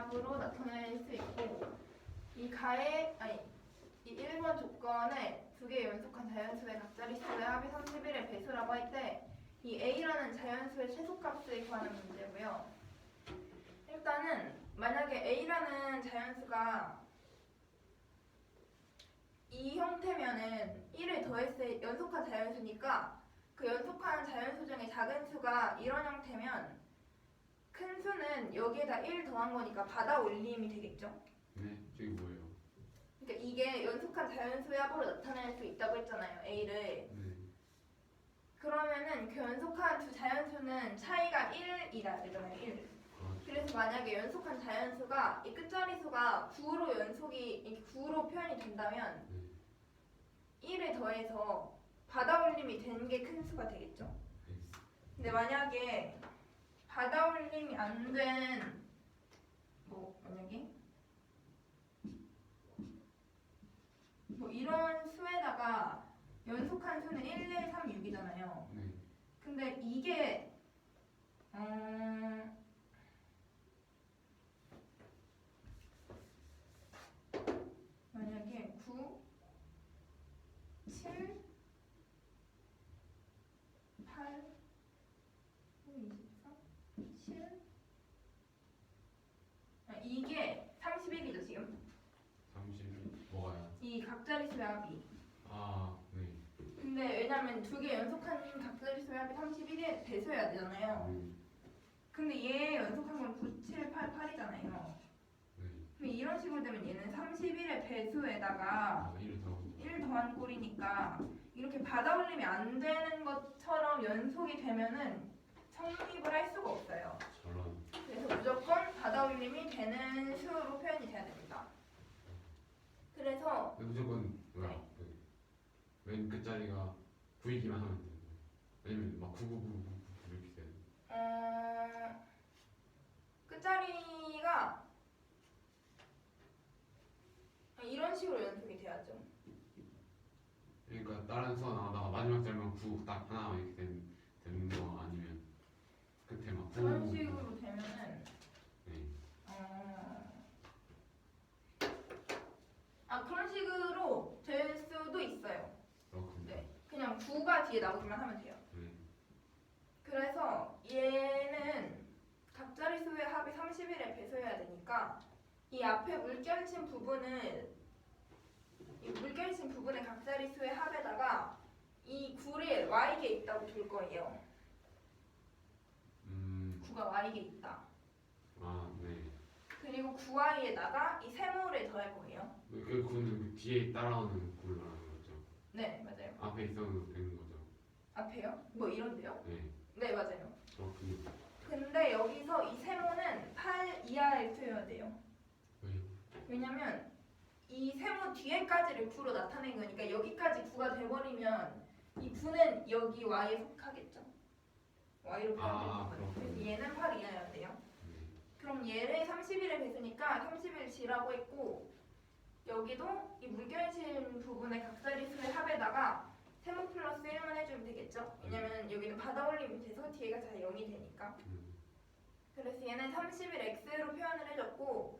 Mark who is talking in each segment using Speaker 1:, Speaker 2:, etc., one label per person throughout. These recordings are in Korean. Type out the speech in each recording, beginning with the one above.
Speaker 1: 합으로 나타낼 수 있고 이 1번 조건에 두 개의 연속한 자연수의 각자리수의 합이 31의 배수라고 할 때 이 A라는 자연수의 최소값을 구하는 문제고요. 일단은 만약에 A라는 자연수가 이 형태면은 1을 더했을 때 연속한 자연수니까 그 연속한 자연수 중에 작은 수가 이런 형태면 큰 수는 여기에다 1 더한 거니까 받아 올림이 되겠죠?
Speaker 2: 네, 저기 뭐예요?
Speaker 1: 그러니까 이게 연속한 자연수의 합으로 나타낼 수 있다고 했잖아요, A를.
Speaker 2: 네.
Speaker 1: 그러면은 그 연속한 두 자연수는 차이가 1이라 되잖아요, 1. 그래서 만약에 연속한 자연수가 이 끝자리수가 9로 이렇게 9로 표현이 된다면 1을 더해서 받아올림이 된 게 큰 수가 되겠죠. 근데 만약에 받아올림이 안 된 만약에 이런 수에다가 연속한 수는 1, 2, 3, 6이잖아요.
Speaker 2: 네.
Speaker 1: 근데 이게 만약에 9, 7, 8, 24, 7 이게 31이죠 지금?
Speaker 2: 30이 뭐가요?
Speaker 1: 이 각자리수의 합이.
Speaker 2: 아, 네.
Speaker 1: 근데 왜냐면 두 개 연속한 각자리수의 합이 31에 배수해야 되잖아요. 근데 얘 연속한 건 9, 7, 8, 8이잖아요.
Speaker 2: 네.
Speaker 1: 그럼 이런 식으로 되면 얘는 31의 배수에다가 1 더한 꼴이니까 이렇게 받아올림이 안 되는 것처럼 연속이 되면은 성립을 할 수가 없어요.
Speaker 2: 저런.
Speaker 1: 그래서 무조건 받아올림이 되는 수로 표현이 돼야 됩니다. 그래서
Speaker 2: 무조건 뭐야? 맨 끝자리가 9이기만 하면 되는 거예요. 아니면 막 9999 이렇게 되는.
Speaker 1: 끝자리가 이런 식으로 연속이 돼야죠.
Speaker 2: 그러니까 다른 수가 나오다가 마지막 자리만 9 딱 하나 이렇게 되는 거 아니면 끝에 막 9.
Speaker 1: 그런 식으로 되면은
Speaker 2: 네.
Speaker 1: 그런 식으로 될 수도 있어요.
Speaker 2: 그렇군요.
Speaker 1: 네, 그냥 9가 뒤에 나오기만 하면 돼요.
Speaker 2: 네.
Speaker 1: 그래서 얘는 각자리수의 합이 31에 배수해야 되니까 이 앞에 물결친 부분을 이 물결친 부분의 각자리수의 합에다가 이 9를 y에 있다고 둘 거예요. 9가 y에 있다.
Speaker 2: 아, 네.
Speaker 1: 그리고 9y에다가 이 세모를 더할 거예요.
Speaker 2: 그거는 뒤에 따라오는 꼴 말하는 거죠.
Speaker 1: 네, 맞아요.
Speaker 2: 앞에 있어도 되는 거죠.
Speaker 1: 앞에요? 뭐 이런데요?
Speaker 2: 네.
Speaker 1: 네, 맞아요.
Speaker 2: 그렇군요.
Speaker 1: 근데 여기서 이 세모는 8 이하에 표현해야 돼요.
Speaker 2: 왜요?
Speaker 1: 왜냐면 이 세모 뒤에까지를 9로 나타낸 거니까 여기까지 9가 돼버리면 이 9는 여기 y에 속하겠죠. y로 표현되는 거예요. 그래서 얘는 8 이하여야 돼요.
Speaker 2: 네.
Speaker 1: 그럼 얘를 31에 배수니까 31g라고 했고 여기도 이 물결친 부분의 각자리수의 합에다가 세모 플러스 1만 해주면 되겠죠. 왜냐면 여기는 받아올림이 돼서 뒤에가 다 0이 되니까. 그래서 얘는 31x로 표현을 해줬고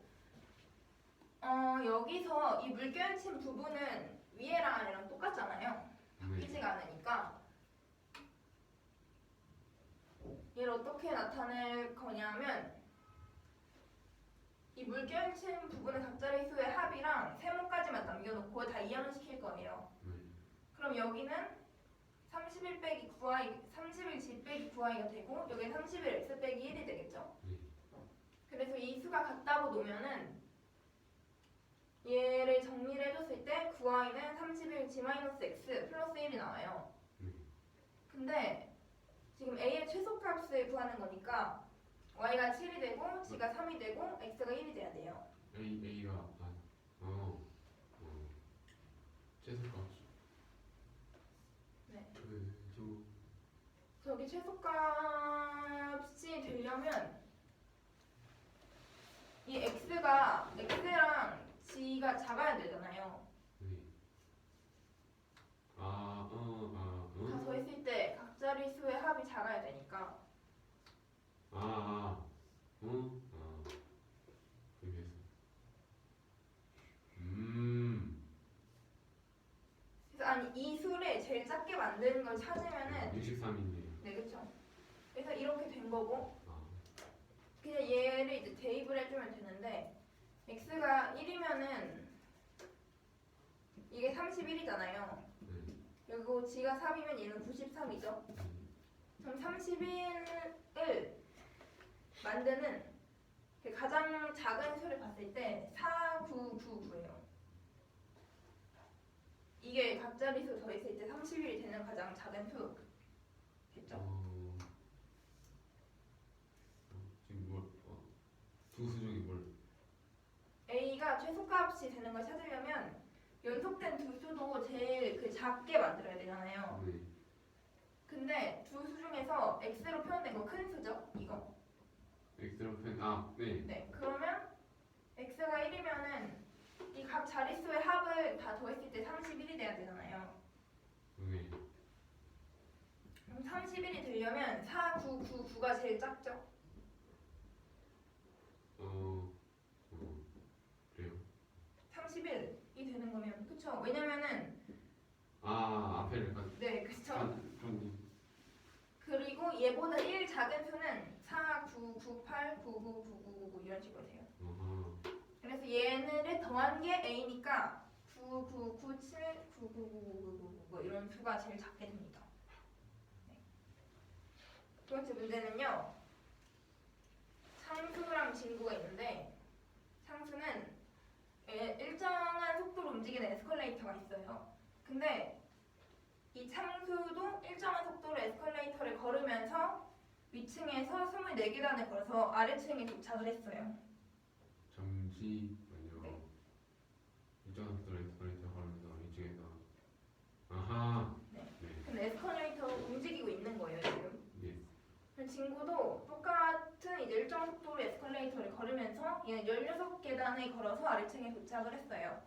Speaker 1: 여기서 이 물결친 부분은 위에랑 아래랑 똑같잖아요. 바뀌지가 않으니까 얘를 어떻게 나타낼 거냐면 이 물결친 부분의 각자리수의 합이랑 세모까지만 남겨놓고 다 이항을 시킬 거예요. 그럼 여기는 31 빼기 9y, 31g 빼기 9y가 되고 여기는 31x 빼기 1이 되겠죠. 그래서 이 수가 같다고 놓으면은 얘를 정리를 해줬을 때 9y는 31g-x 플러스 1이 나와요. 근데 지금 a의 최소값을 구하는 거니까 y가 7이 되고 g가 3이 되고 x가 1이 돼야 돼요.
Speaker 2: A가 최소값.
Speaker 1: 네.
Speaker 2: 그죠.
Speaker 1: 저기 최소값이 되려면 이 x랑 g가 작아야 되잖아요.
Speaker 2: 네.
Speaker 1: 다 더했을 때 각자리수의 합이 작아야 되니까. 그럼 이 수를 제일 작게 만드는 걸 찾으면은
Speaker 2: 63이네요.
Speaker 1: 네, 그쵸. 그래서 이렇게 된 거고
Speaker 2: 아,
Speaker 1: 그냥 얘를 이제 대입을 해주면 되는데 x가 1이면은 이게 31이잖아요.
Speaker 2: 네.
Speaker 1: 그리고 g가 3이면 얘는 93이죠. 그럼 31을 만드는 그 가장 작은 수를 봤을 때 4999예요. 이게 각자리수 더했을 때 31이 되는 가장 작은 수 됐죠?
Speaker 2: 지금 두 수 중에 뭘?
Speaker 1: a가 최소값이 되는 걸 찾으려면 연속된 두 수도 제일 그 작게 만들어야 되잖아요.
Speaker 2: 네.
Speaker 1: 근데 두 수 중에서 x로 표현된 거 큰 수죠? 이거.
Speaker 2: X로 아, 네.
Speaker 1: 네. 그러면 x가 1이면은 이 각 자릿수의 합을 다 더했을 때 31이 돼야 되잖아요.
Speaker 2: 네.
Speaker 1: 그럼 31이 되려면 4999가 제일 작죠?
Speaker 2: 그래요?
Speaker 1: 31이 되는 거면 그쵸? 왜냐면은
Speaker 2: 아, 앞에를
Speaker 1: 네 그쵸?
Speaker 2: 그럼
Speaker 1: 그리고 얘보다 1 작은 수는 4, 9, 9, 8, 9, 9, 9, 9, 9, 9 이런 식으로 돼요. 그래서 얘네를 더한 게 a니까 9, 9, 9, 7, 9, 9, 9, 9, 9, 9 이런 수가 제일 작게 됩니다. 네. 두 번째 문제는요. 상수랑 진구가 있는데 상수는 일정한 속도로 움직이는 에스컬레이터가 있어요. 근데 이 상수도 일정한 속도로 에스컬레이터를 걸으면서 위층에서 24계단을 걸어서 아래층에 도착을 했어요.
Speaker 2: 잠시만요.
Speaker 1: 네.
Speaker 2: 일정한 속도로 에스컬레이터 걸으면서 2층에서 아하.
Speaker 1: 네.
Speaker 2: 네.
Speaker 1: 근데 에스컬레이터가 움직이고 있는 거예요 지금.
Speaker 2: 예.
Speaker 1: 그 친구도 똑같은 이제 일정 속도로 에스컬레이터를 걸으면서 얘는 16계단을 걸어서 아래층에 도착을 했어요.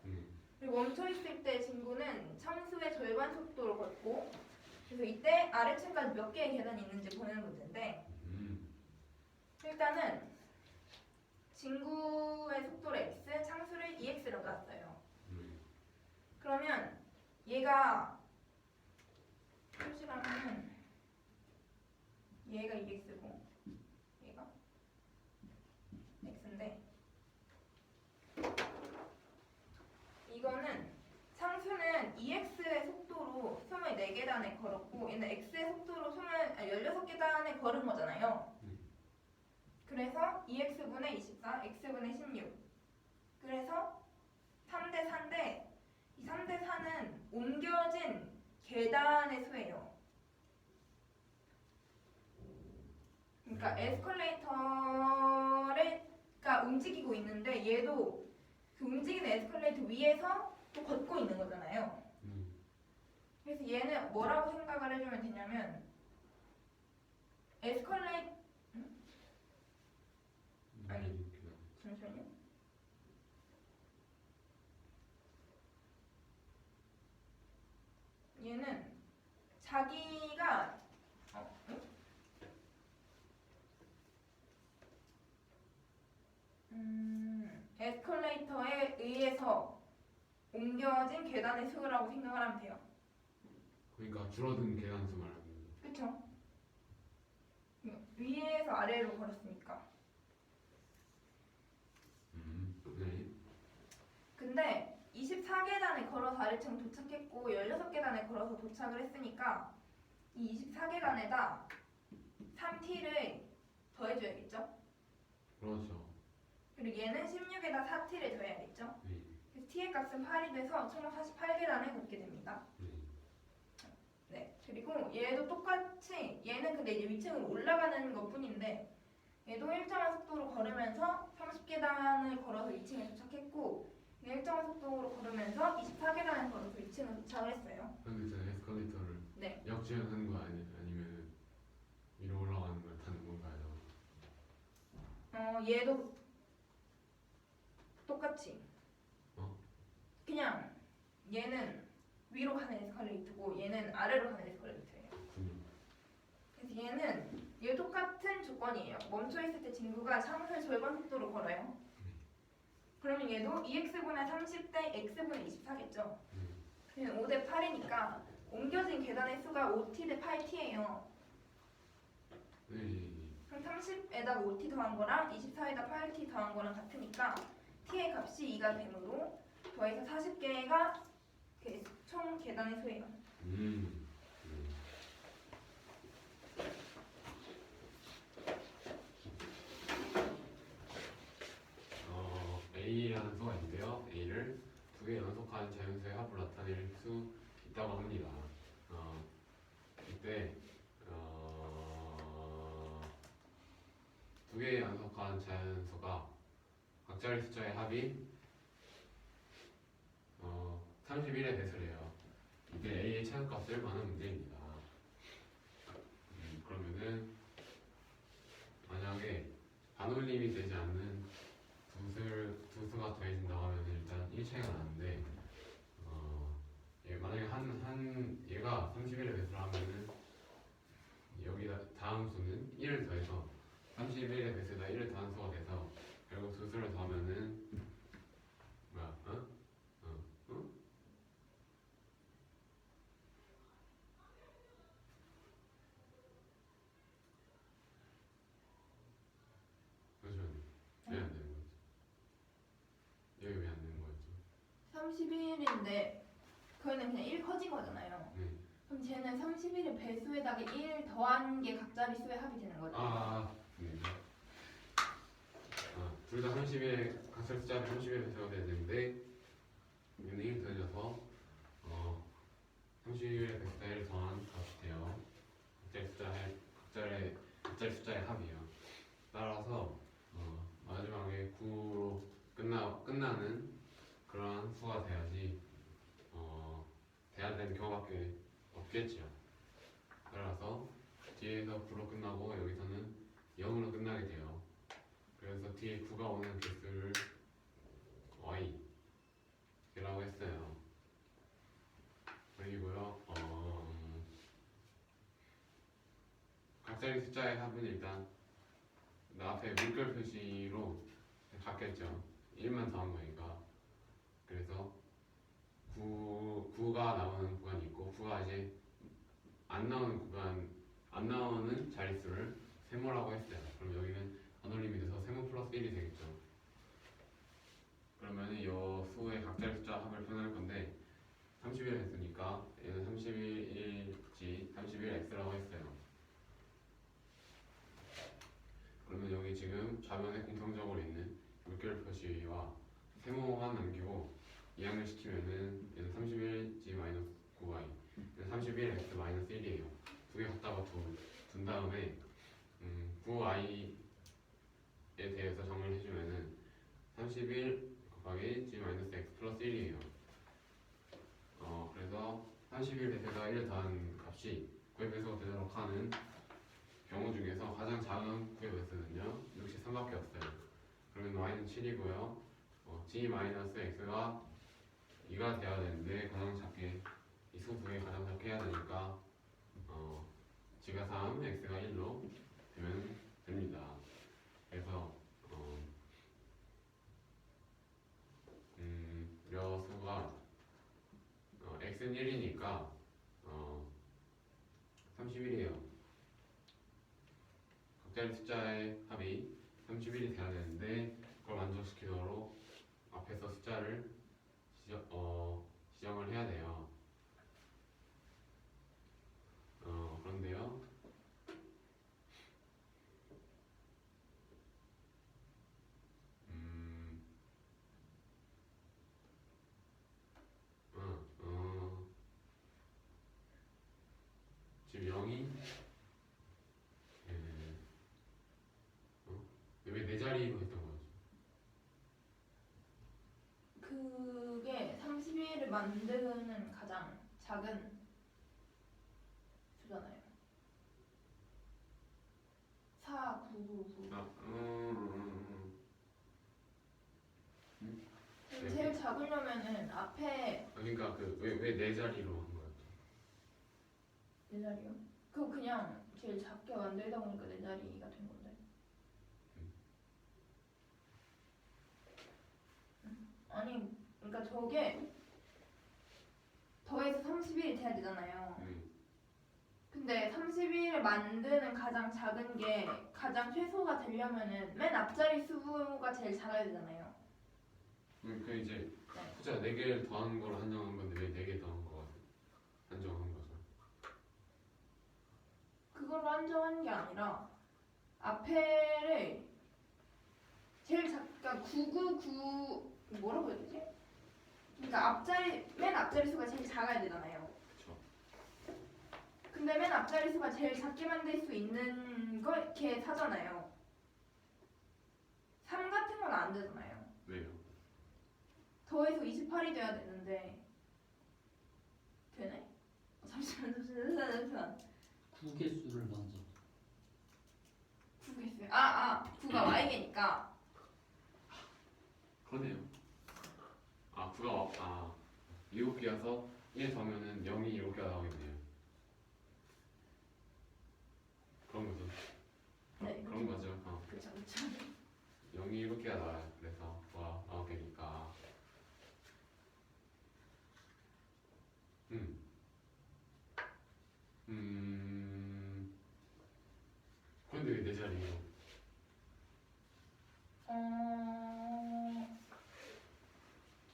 Speaker 1: 그리고 멈춰있을 때 친구는 참수의 절반 속도로 걷고 그래서 이때 아래층까지 몇 개의 계단이 있는지 보는 문제인데 일단은 진구의 속도를 x, 참수를 ex라고 놨어요. 그러면 얘가 표시를 하면 얘가 ex고 얘가 x인데 이거는 상수는 EX의 속도로 24계단을 걸었고 얘는 X의 속도로 16계단을 걸은 거잖아요. 그래서 EX분의 24, X분의 16 그래서 3대 4인데 이 3대 4는 옮겨진 계단의 수예요. 그러니까 에스컬레이터가 움직이고 있는데 얘도 그 움직이는 에스컬레이터 위에서 또 걷고 있는 거잖아요. 그래서 얘는 뭐라고 생각을 해주면 되냐면 에스컬레이터 아니 잠시만요. 얘는 자기가 에스컬레이터에 의해서 옮겨진 계단의 수라고 생각을 하면 돼요.
Speaker 2: 그러니까 줄어든 계단 수 말하는 거죠.
Speaker 1: 그쵸? 위에서 아래로 걸었으니까.
Speaker 2: 네.
Speaker 1: 근데 24계단을 걸어서 아래층 도착했고 16계단을 걸어서 도착을 했으니까 이 24계단에다 3t를 더해줘야겠죠?
Speaker 2: 그렇죠.
Speaker 1: 그리고 얘는 16에다 4t를 더해야겠죠?
Speaker 2: 네.
Speaker 1: 그래서 t의 값은 8이 돼서 총 48계단을 걷게 됩니다. 네. 그리고 얘도 똑같이 얘는 근데 이제 위층으로 올라가는 것 뿐인데 얘도 일정한 속도로 걸으면서 30계단을 걸어서 2층에 도착했고 일정한 속도로 걸으면서 24계단을 걸어서 2층에 도착을 했어요.
Speaker 2: 근데 제가 에스컬레이터를
Speaker 1: 네.
Speaker 2: 역주행하는 거 아니면 위로 올라가는 걸 타는 건가요?
Speaker 1: 얘도 똑같이 그냥 얘는 위로 가는 에스컬레이터고 얘는 아래로 가는 에스컬레이터예요. 그래서 얘 똑같은 조건이에요. 멈춰있을 때 친구가 상수의 절반 속도로 걸어요. 그러면 얘도 2x분의 30 대 x분의 24겠죠. 5대 8이니까 옮겨진 계단의 수가 5t 대 8t예요.
Speaker 2: 네.
Speaker 1: 그럼 30에다가 5t 더한 거랑 24에다 8t 더한 거랑 같으니까 t의 값이 2가 되므로 더해서 40개가 총 계단의 수예요.
Speaker 2: 음. A라는 수가 있는데요. A를 두 개 연속한 자연수의 합을 나타낼 수 있다고 합니다. 이때 두 개 연속한 자연수가 각자의 숫자의 합이 31의 배수래요. 이게 A의 최소값을 구하는 문제입니다. 그러면은 만약에 반올림이 되지 않는 두 수가 더해진다고 하면 일단 1차이가 나는데 만약에 얘가 31의 배수를 하면은 여기다 다음 수는 1을 더해서 31의 배수에다 1을 더한 수가 돼서 결국 두 수를 더하면은 뭐야? 잠시만요. 왜 안 되는 거였죠? 여기 왜 안 되는 거였죠?
Speaker 1: 31인데 그거는 그냥 1 커진 거잖아요.
Speaker 2: 네.
Speaker 1: 그럼 쟤는 31의 배수에다가 1 더한 게 각자리 수의 합이 되는 거죠.
Speaker 2: 네. 둘 다 30의 각자 숫자를 30의 배수가 돼야 되는데 얘는 1 더해져서 30의 배수에다 1을 더한 값이 돼요. 각자의 숫자의 합이에요. 따라서 마지막에 9로 끝나는 그러한 수가 돼야지 돼야 되는 경우밖에 없겠죠. 따라서 뒤에서 9로 끝나고 여기서는 0으로 끝나게 돼요. 그래서 뒤에 9가 오는 개수를 y라고 했어요. 그리고요 각자의 숫자의 합은 일단 앞에 물결 표시로 바뀌었죠. 1만 더한 거니까. 그래서 9가 나오는 구간이 있고 9가 이제 안 나오는 자릿수를 세모라고 했어요. 그럼 여기는 반올림이 돼서 세모 플러스 1이 되겠죠. 그러면은 이 수의 각자의 숫자 합을 표현할 건데 30일 했으니까 얘는 31일지 31x라고 했어요. 그러면 여기 지금 좌변에 공통적으로 있는 물결 표시와 세모만 남기고 이항을 시키면은 얘는 31g 마이너스 9y 얘는 31x 마이너스 1이에요. 두 개 갖다가 둔 다음에 9y에 대해서 정리를 해주면은 31 곱하기 g 마이너스 x 플러스 1이에요. 그래서 31에다가 1을 더한 값이 9의 배수가 되도록 하는 경우 중에서 가장 작은 9의 배수는요 63밖에 없어요. 그러면 y는 7이고요 g 마이너스 x가 2가 돼야 되는데 가장 작게 이 수 두 개 가장 작게 해야 되니까 g가 3, x가 1로 되면 됩니다. 그래서 여 수가 x는 1이니까 31이에요. 각자의 숫자의 합이 31이 돼야 되는데 그걸 만족시키도록 앞에서 숫자를 지정을 해야 돼요. 그런데요 지금 0이 왜 네 자리로 했던 거죠?
Speaker 1: 그게 31을 만드는 가장 작은 수잖아요. 4, 9, 9, 9. 제일 작으려면은 앞에
Speaker 2: 그러니까 왜 네 자리로 한 거였죠?
Speaker 1: 네 자리요? 그거 그냥 제일 작게 만들다 보니까 네 자리가 된 건데. 아니, 그러니까 저게 더해서 31이 돼야 되잖아요.
Speaker 2: 네.
Speaker 1: 근데 31을 만드는 가장 작은 게 가장 최소가 되려면은 맨 앞자리 수가 제일 작아야 되잖아요.
Speaker 2: 그 이제
Speaker 1: 네.
Speaker 2: 숫자 4개를 더하는 걸 한정한 건데 왜 4개 더한 거 한정한 거죠?
Speaker 1: 그걸로 한정한 게 아니라 앞에를 제일 그러니까 999 뭐라고 해야 되지? 그러니까 맨 앞자리 수가 제일 작아야 되잖아요.
Speaker 2: 그쵸.
Speaker 1: 근데 맨 앞자리 수가 제일 작게 만들 수 있는 걸 이렇게 사잖아요. 3 같은 건 안 되잖아요.
Speaker 2: 왜요?
Speaker 1: 더해서 28이 돼야 되는데 되네? 잠시만.
Speaker 3: 구개수를 먼저
Speaker 1: 9개수요. 9가 y개니까
Speaker 2: 그러네요. 9가 7개여서 1 더하면은 0이 7개가 나오겠네요. 그런 거죠.
Speaker 1: 네,
Speaker 2: 그런 거죠.
Speaker 1: 그쵸.
Speaker 2: 0이 7개가 나와요. 그래서 9개니까. 그런데 왜 4자리예요?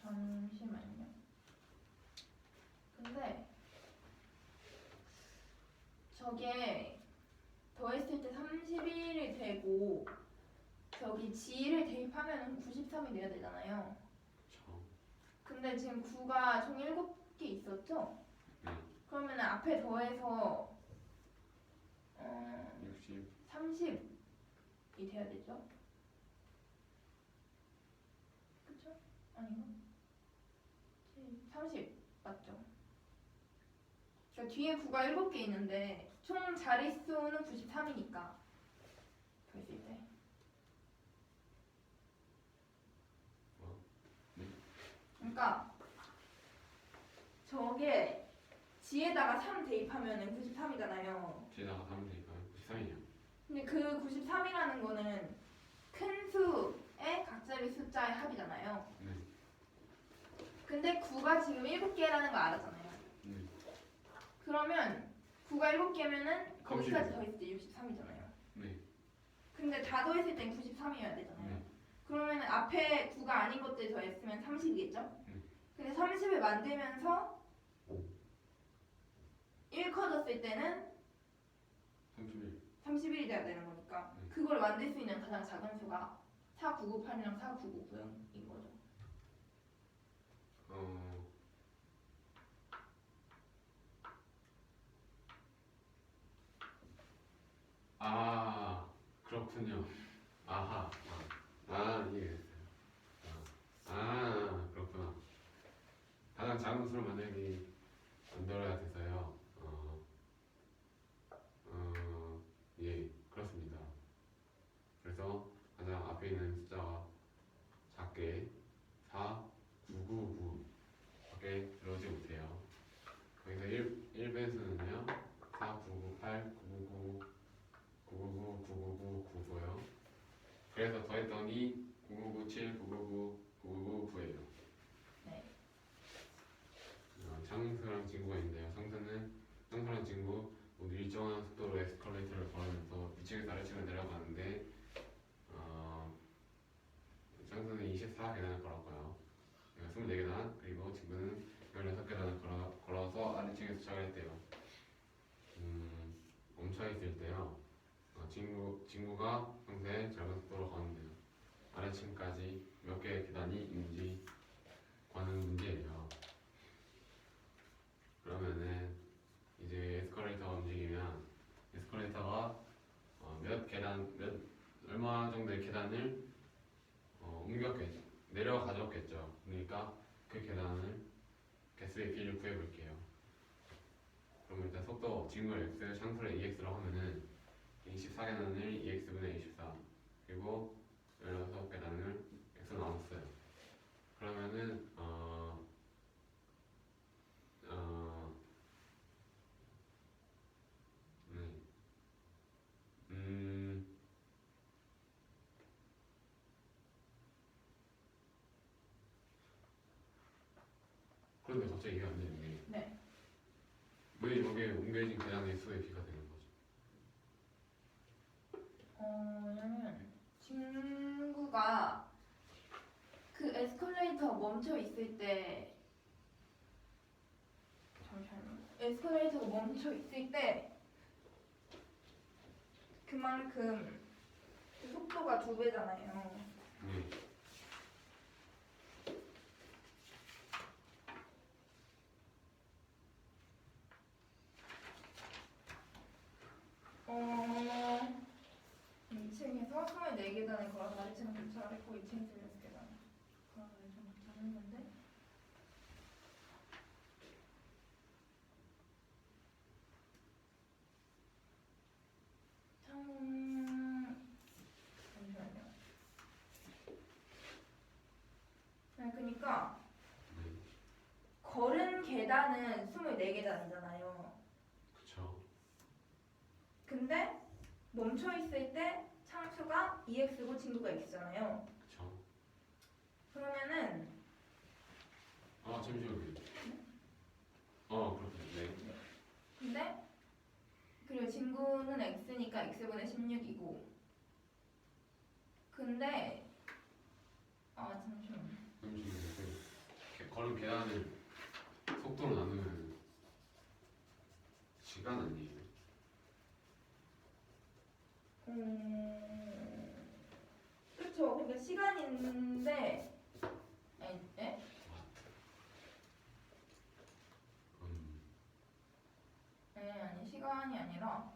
Speaker 1: 잠시만요. 근데 저게 더했을 때 31이 되고 저기 G를 대입하면 93이 돼야 되잖아요.
Speaker 2: 그쵸.
Speaker 1: 근데 지금 9가 총 7개 있었죠?
Speaker 2: 네.
Speaker 1: 그러면 앞에 더해서
Speaker 2: 60.
Speaker 1: 30이 돼야 되죠? 그쵸? 아닌가? 30 맞죠? 그러니까 뒤에 9가 7개 있는데 총 자릿수는 93이니까 더했을 때 그러니까 저게 G에다가 3 대입하면 93이잖아요.
Speaker 2: 뒤에다가 3을 대입하면 93이에요.
Speaker 1: 근데 그 93이라는 거는 큰 수의 각자리 숫자의 합이잖아요.
Speaker 2: 네.
Speaker 1: 근데 9가 지금 7개라는 거 알았잖아요.
Speaker 2: 네.
Speaker 1: 그러면 9가 7개면은 거기까지
Speaker 2: 30.
Speaker 1: 더했을 때 63이잖아요.
Speaker 2: 네.
Speaker 1: 근데 다 더했을 땐 93이어야 되잖아요.
Speaker 2: 네.
Speaker 1: 그러면 앞에 9가 아닌 것들 더했으면 30이겠죠? 근데 30을 만들면서 1 커졌을 때는
Speaker 2: 31.
Speaker 1: 31이 돼야 되는 거니까 그걸 만들 수 있는 가장 작은 수가 4998이랑 49990인 거죠.
Speaker 2: 그렇군요. 아하. 이해했어요. 그렇구나. 가장 작은 수를 만들어야 돼서요. 예, 그렇습니다. 그래서 가장 앞에 있는 숫자가 작게 4999 밖에 들어오지 못해요. 거기서 1배수는요 4998, 999, 999, 999, 999요. 그래서 더했더니 9997, 999, 999예요.
Speaker 1: 네.
Speaker 2: 상수랑 진구가 있는데요. 상수랑 진구 모두 일정한 속도로 에스컬레이터를 걸으면서 위층에서 아래층으로 내려가는데 상수는 24계단을 걸었고요. 24계단 그리고 진구는 16계단을 걸어서 아래층에 도착을 했대요. 멈춰 있을 때요. 진구가 평소에 짧은 속도로 가는데요. 아래층까지 몇 개의 계단이 있는지 구하는 문제예요. 그러면은 이제 에스컬레이터가 움직이면 에스컬레이터가 얼마 정도의 계단을 내려가졌겠죠. 그러니까 그 계단을 개수의 비를 구해볼게요. 그러면 일단 속도 진구를 x, 상수를 ex라고 하면은 24계단을 2x분의 24 그리고 16계단을 x로 나눴어요. 그러면은 그런데 갑자기 이해가 안 되는데
Speaker 1: 네.
Speaker 2: 왜 여기에 옮겨진 계단의 수의 비가 되는 거죠?
Speaker 1: 왜냐면 친구가 그 에스컬레이터 멈춰 있을 때 잠시만요. 에스컬레이터가 멈춰 있을 때 그만큼 그 속도가 2배잖아요.
Speaker 2: 네.
Speaker 1: 어 2층에서 24계단을 걸어서 아래층을 도착을 했고 2층에서 16계단 걸어서 아래층을 도착했는데 잠시만요. 그러니까
Speaker 2: 네.
Speaker 1: 걸은 계단은 24계단이잖아요.
Speaker 2: 그쵸.
Speaker 1: 근데 멈춰 있을 때 창수가 EX고 진도가 X잖아요.
Speaker 2: 그쵸.
Speaker 1: 그러면은
Speaker 2: 잠시만요. 그렇군요. 네.
Speaker 1: 근데 그리고 진구는 X니까 X분의 16이고 근데 잠시만요.
Speaker 2: 걸은 계단을 속도로 나누면 시간 아니에요?
Speaker 1: 그렇죠. 그러니까 시간인데 에? 아니 시간이 아니라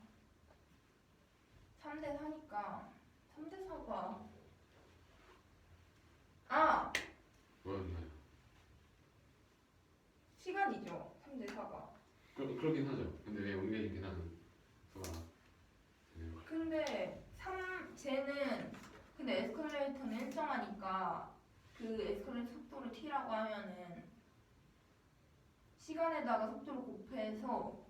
Speaker 1: 3대 4니까 3대 4가
Speaker 2: 뭐였나요?
Speaker 1: 시간이죠. 3대 4가.
Speaker 2: 그렇긴 하죠. 근데 왜 옮겨진 계단은 수가 되는 거예요?
Speaker 1: 근데 에스컬레이터는 일정하니까 그 에스컬레이터 속도를 t라고 하면은 시간에다가 속도를 곱해서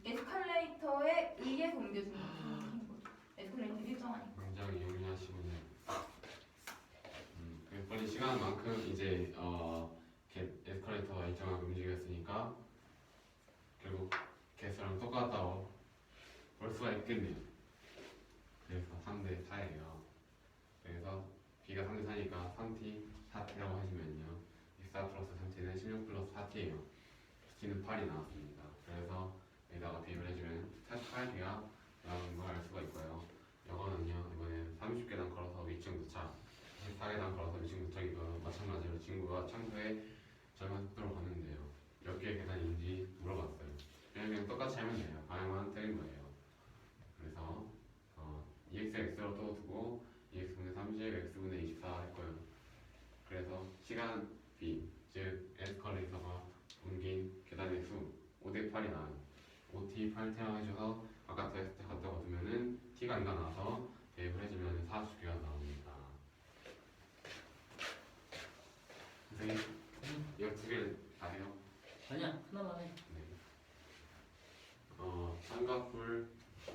Speaker 1: 에스컬레이터에 의해서 옮겨주는 거죠. 에스컬레이터 일정하니까.
Speaker 2: 굉장히 용이하시군요. 빨리 시간만큼 이제 에스컬레이터가 일정하게 움직였으니까 결국 개수랑 똑같다고 볼 수가 있겠네요. 그래서 3대 4예요. 그래서 b가 3대 4니까 3t 4t라고 하시면요. 24 플러스 3t는 16 플러스 4t예요. t는 8이 나왔습니다. 그래서 여기다가 비교를 해주면 48t가 나오는 걸 알 수가 있고요. 이거는요. 이번엔 30계단 걸어서 위층 도착 24계단 걸어서 위층 도착이고 마찬가지로 친구가 창소에 절반 속도로 갔는데요. 몇 개의 계단인지 물어봤어요. 그냥 똑같이 하면 돼요. 방향만 틀린 거예요. 그래서 EX를 X로 또 두고 EX분의 30, X분의 24 했고요. 그래서 시간 B, 즉 에스컬레이터가 옮긴 계단의 수 5대 8이 나와요. 5t 8t 해줘서 바깥에 X 갖다 거두면은 t가 안가 나와서 대입을 해주면 40개가 나옵니다. 선생님, 이거 2개를 다 해요?
Speaker 3: 아니야, 하나만 해.
Speaker 2: 네. 삼각뿔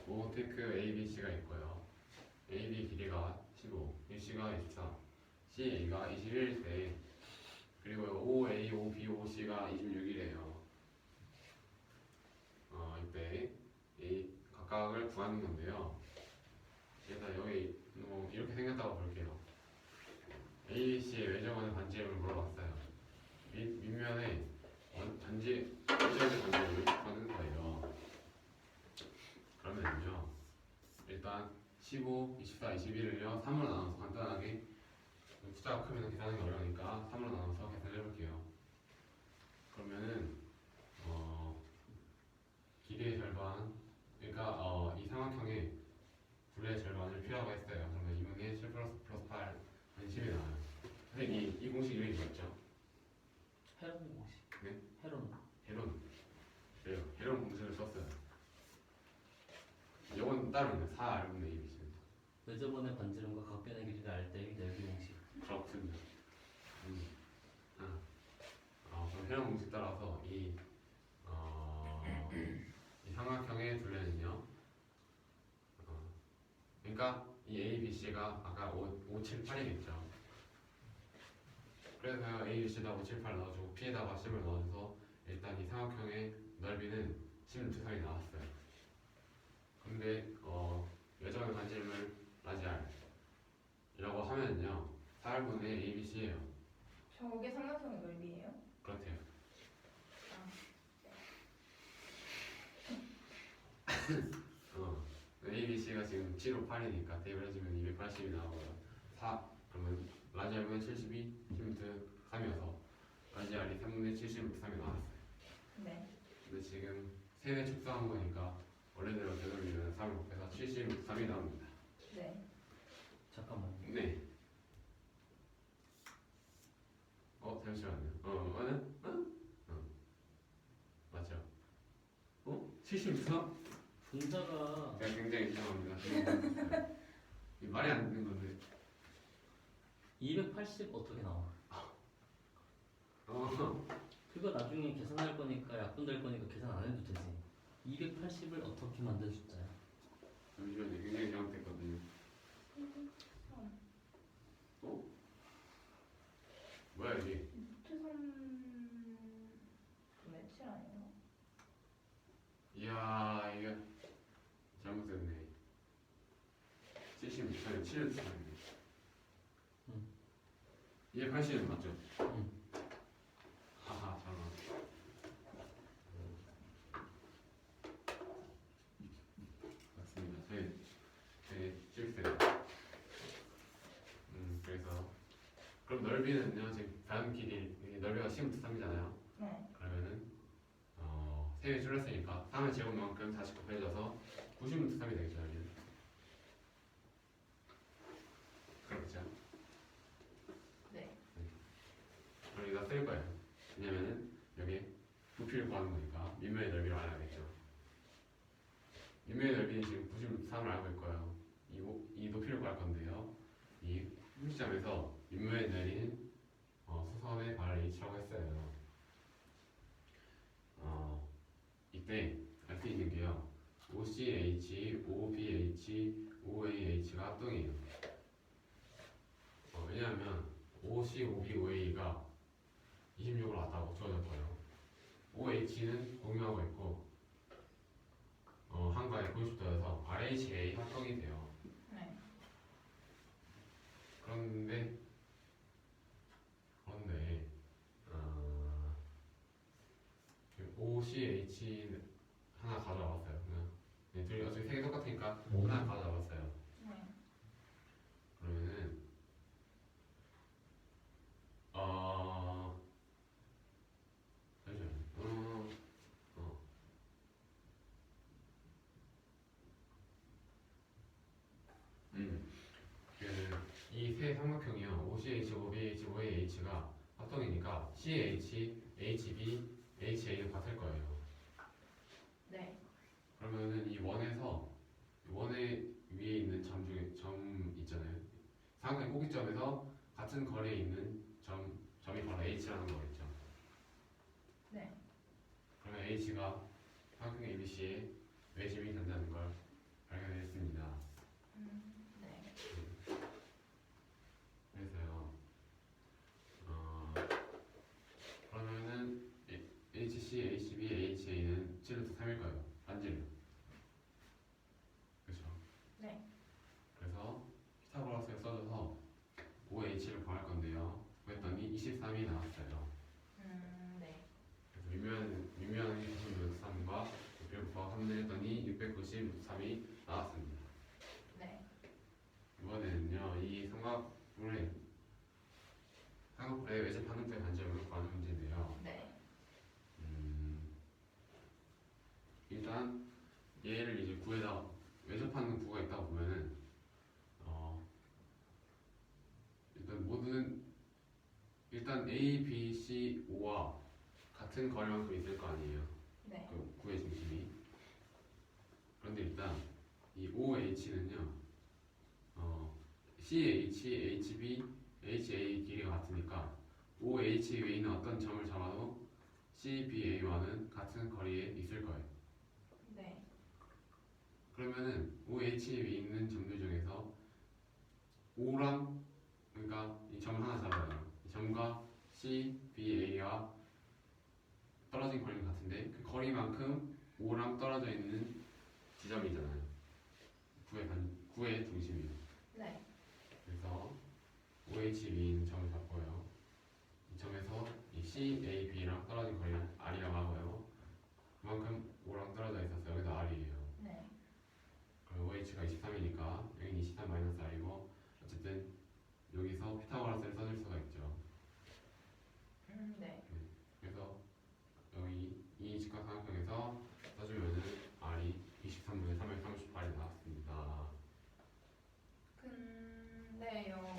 Speaker 2: 모테크 ABC가 있고요. AB 길이가 15, BC가 24, CA가 21세, 그리고 OA, OB, OC가 26이래요. 이때 이 각각을 구하는 건데요. 일단 여기 이렇게 생겼다고 볼게요. ABC의 외정원의 반지름을 물어봤어요. 밑면에 반지 외정의 반지름을 구하는 거예요. 그러면요, 일단 15, 24, 21을요 3으로 나눠서 간단하게 숫자가 크면 계산하기 어려우니까 3으로 나눠서 계산을 해볼게요. 그러면은 길이의 절반, 그러니까 이 삼각형의 둘레의 절반을 P라고 했어요. 그러면 2분의 7 플러스 8, 한 10이 나와요. 선생님, 이 공식 이름이 뭐였죠?
Speaker 3: 헤론 공식.
Speaker 2: 네?
Speaker 3: 헤론.
Speaker 2: 헤론. 그래요. 헤론 공식을 썼어요. 이건 따로 있는 4R분의 ABC입니다.
Speaker 3: 외접원의 반지름과 각변의 길이를 알 때의 넓이 공식.
Speaker 2: 그렇군요. 그럼 헤론 공식 따라서 이 삼각형의 둘레는요. 그러니까 이 ABC가 아까 5, 7, 8이겠죠. 그래서 ABC에다 5, 7, 8 넣어주고 P에다가 10을 넣어줘서 일단 이 삼각형의 넓이는 16.3이 나왔어요. 근데 외전의 반지름을 라지알이라고 하면요 4분의 ABC예요.
Speaker 1: 저게 삼각형의 넓이에요?
Speaker 2: 그렇대요. ABC가 지금 7, 5, 8이니까 대입을 해주면 280이 나오고요. 4 그러면 라지알은 72, 16.3이어서 라지알이 3분의 76.3이 나왔어요.
Speaker 1: 네.
Speaker 2: 근데 지금 세대 축소한 거니까 원래대로 되돌리면 3을 곱해서 76.3이 나옵니다.
Speaker 1: 네.
Speaker 3: 잠깐만요.
Speaker 2: 네. 잠시만요. 맞죠? 76.3?
Speaker 3: 분자가
Speaker 2: 제가 굉장히 죄송합니다. 이 말이 안 되는 건데.
Speaker 3: 280 어떻게 나와? 그거 나중에 계산할 거니까 약분될 거니까 계산 안 해도 되지. 280을 어떻게 만든 숫자야?
Speaker 2: 잠시만요. 굉장히 잘못됐거든요. 뭐야 이게?
Speaker 1: 루트 3분의 7 아니에요?
Speaker 2: 이야 이게 잘못됐네. 76차는 7을 쓰네. 280은 맞죠?
Speaker 3: 응.
Speaker 2: 하하 잠깐. 맞습니다. 저희 실수예요. 그래서 그럼 넓이는요 지금 다음 길이 넓이가 16.3이잖아요.
Speaker 1: 네.
Speaker 2: 그러면은 3개 줄였으니까 3의 제곱만큼 다시 곱해져서 96.3이 되겠죠. 여기는. 그렇죠.
Speaker 1: 네.
Speaker 2: 여기다 쓸 거예요. 왜냐면은 여기 부피를 구하는 거니까 밑면의 넓이를 알아야겠죠. 밑면의 넓이는 지금 96.3을 알고 있고요. 이 높이를 구할 건데요. 이 시점에서 밑면의 넓이는 수선의 발 h라고 했어요. 이때 알 수 있는 게요. OCH, OBH, OAH가 합동이에요. 왜냐하면 OC, OB, OA가 26으로 왔다고 주어졌고요. OH는 공유하고 있고 한가에 90도여서 RHA 합동이 돼요.
Speaker 1: 네.
Speaker 2: 그런데 OCH 하나 가져와봤어요. 그냥 둘이 어차피 색이 똑같으니까 하나 가져와봤어요.
Speaker 1: 네.
Speaker 2: 그러면은 잠시만요. 이세 삼각형이요. OCH, OBH, OAH가 합동이니까 CH, HB, HA는 같을 거예요.
Speaker 1: 네.
Speaker 2: 그러면은 이 원의 위에 있는 점 있잖아요. 삼각형 꼭지점에서 같은 거리에 있는 점이 바로 H라는 거겠죠.
Speaker 1: 네.
Speaker 2: 그러면 H가 삼각형 ABC의 외심이 된다는 걸 발견했습니다.
Speaker 1: 네.
Speaker 2: 그래서요. 그러면은 HC, HB, HA는 7루트 3일 거예요. 반지름. 그렇죠?
Speaker 1: 네.
Speaker 2: 그래서 피타고라스를 써줘서 OH를 구할 건데요. 그랬더니 23이 나왔어요.
Speaker 1: 네.
Speaker 2: 그래서 미묘한 96.3과 600과 3을 했더니 690.3이 나왔습니다.
Speaker 1: 네.
Speaker 2: 이번에는요, 이 삼각뿔의 외전 반응표의 반지름을 구하는 문제인데요.
Speaker 1: 네.
Speaker 2: 일단 얘를 이제 구해다 외접하는 구가 있다고 보면은 일단 A, B, C, O와 같은 거리만큼 있을 거 아니에요.
Speaker 1: 네.
Speaker 2: 그 구의 중심이. 그런데 일단 이 OH는요, CH, HB, HA 길이가 같으니까 OH 위에 있는 어떤 점을 잡아도 CBA와는 같은 거리에 있을 거예요.
Speaker 1: 네.
Speaker 2: 그러면은 OH 위에 있는 점들 중에서 O랑 그러니까 이 점 하나 잡아요. 이 점과 CBA와 떨어진 거리는 같은데 그 거리만큼 O랑 떨어져 있는 지점이잖아요. 구의 중심이요.
Speaker 1: 네.
Speaker 2: 그래서 OHB인 점을 잡고요. 이 점에서 이 CAB랑 떨어진 거리는 R이라고 하고요. 그만큼 O랑 떨어져 있어서 여기도 R이에요.
Speaker 1: 네.
Speaker 2: 그럼 OH가 23이니까 여기는 23 마이너스 R이고 어쨌든 여기서 피타고라스를 써줄 수가 있죠.
Speaker 1: 네.
Speaker 2: 그래서 여기 이 직각삼각형에서 써주면은 R이 23분의 338이 나왔습니다.
Speaker 1: 근데요.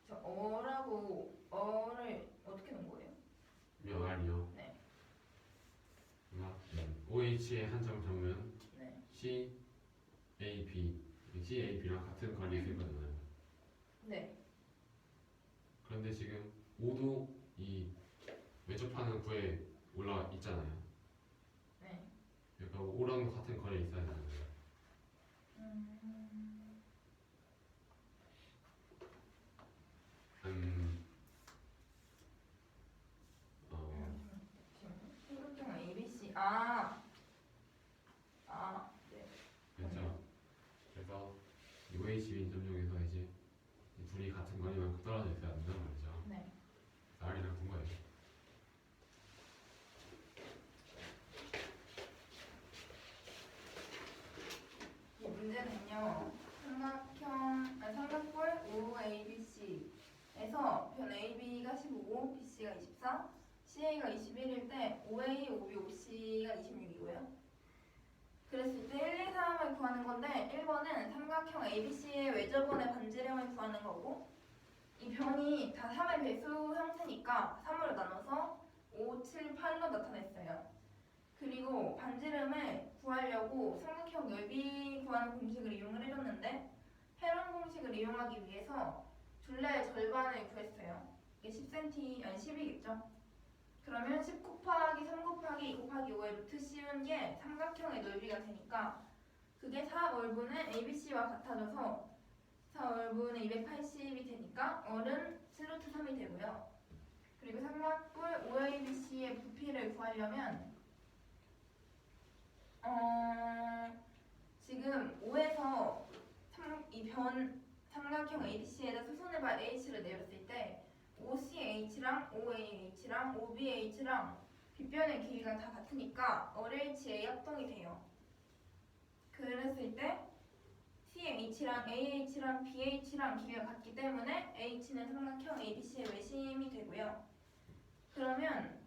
Speaker 1: 저 어라고 어를 어떻게 넣은 거예요?
Speaker 2: 몇 R이요?
Speaker 1: 네.
Speaker 2: OH의 한 점 잡으면
Speaker 1: 네.
Speaker 2: CAB랑 같은 거리에 있을 거잖아요.
Speaker 1: 네.
Speaker 2: 그런데 지금 모두 이 외접하는 구에 올라와 있잖아요.
Speaker 1: 네.
Speaker 2: 그러니까 O랑도 같은 거리에 있어야 되잖아요.
Speaker 1: 삼각형 ABC. 네.
Speaker 2: 그렇죠. 그래서 이 OHB인 점 중에서 이제 이 둘이 같은 거리만큼 떨어져 있어야 된다는 말이죠.
Speaker 1: 네.
Speaker 2: R이랑 둔 거예요.
Speaker 1: 이 문제는요. 삼각뿔 OABC에서 변 AB가 15, BC가 24, CA가 21일 때 OA, OB, OC가 26이고요. 그랬을 때 1, 2, 3을 구하는 건데 1번은 삼각형 ABC의 외접원의 반지름을 구하는 거고 이 변이 다 3의 배수 형태니까 3으로 나눠서 5, 7, 8로 나타냈어요. 그리고 반지름을 구하려고 삼각형 넓이 구하는 공식을 이용을 해줬는데 헤론 공식을 이용하기 위해서 둘레의 절반을 구했어요. 이게 10cm, 아니 10이겠죠? 그러면 10 곱하기 3 곱하기 2 곱하기 5의 루트 씌운 게 삼각형의 넓이가 되니까 그게 4월분의 ABC와 같아져서 4월분의 280이 되니까 얼은 7루트 3이 되고요. 그리고 삼각뿔 OABC의 부피를 구하려면 지금 5에서 이 변 삼각형 ABC에다 수선의 발 H를 내렸을 때 OCH랑 OAH랑 OBH랑 빗변의 길이가 다 같으니까 얼HA 합동이 돼요. 그랬을 때 CH랑 AH랑 BH랑 길이가 같기 때문에 H는 삼각형 ABC의 외심이 되고요. 그러면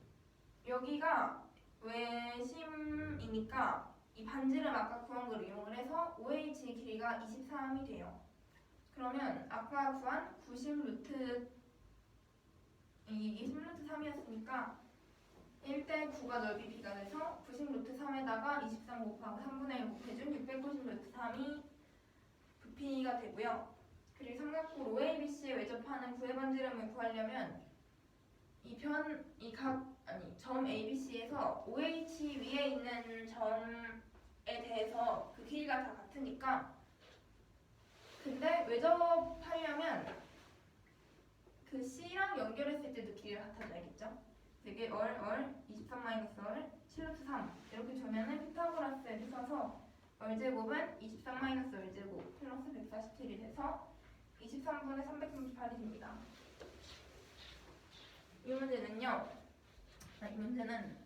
Speaker 1: 여기가 외심이니까 이 반지름 아까 구한 걸 이용을 해서 OH의 길이가 23이 돼요. 그러면 아까 구한 90루트 이게 10루트 3이었으니까 1대 9가 넓이 B가 돼서 90루트 3에다가 23 곱하기 3분의 1 곱해준 690루트 3이 부피가 되고요. 그리고 삼각뿔 OABC에 외접하는 구의 반지름을 구하려면 점 ABC에서 OH 위에 있는 점에 대해서 그 길이가 다 같으니까 근데 외접하려면 그 C랑 연결했을 때도 길이가 같아져야겠죠? 되게 23 마이너스 7루트 3 이렇게 주면은 피타고라스를 써서 얼제곱은 23 마이너스 얼제곱 플러스 147이 돼서 23분의 338이 됩니다. 이 문제는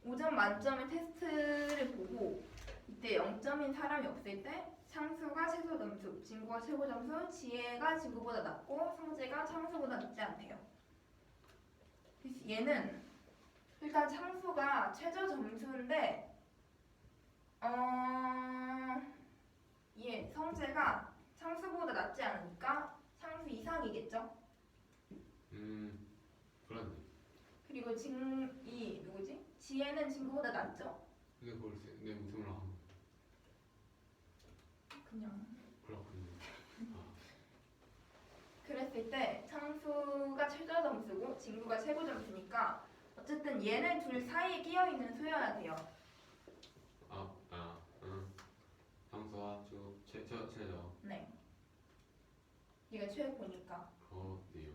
Speaker 1: 5점 만점의 테스트를 보고 이때 0점인 사람이 없을 때 상수가 최소 점수, 진구가 최고 점수, 지혜가 진구보다 낮고 상제가 상수보다 낮지 않대요. 그래서 얘는 일단 상수가 최저 점수인데 성제가 상수보다 낮지 않으니까 상수 이상이겠죠?
Speaker 2: 그렇네.
Speaker 1: 그리고 지혜는 진구보다 낮죠?
Speaker 2: 근데 그걸 내 무슨 말 하면
Speaker 1: 그냥
Speaker 2: 그렇군요.
Speaker 1: 그랬을 때 상수가 최저 점수고 진구가 최고 점수니까 어쨌든 얘네 둘 사이에 끼어 있는 수여야 돼요.
Speaker 2: 상수와 최저.
Speaker 1: 네. 얘가 최고니까.
Speaker 2: 그렇네요.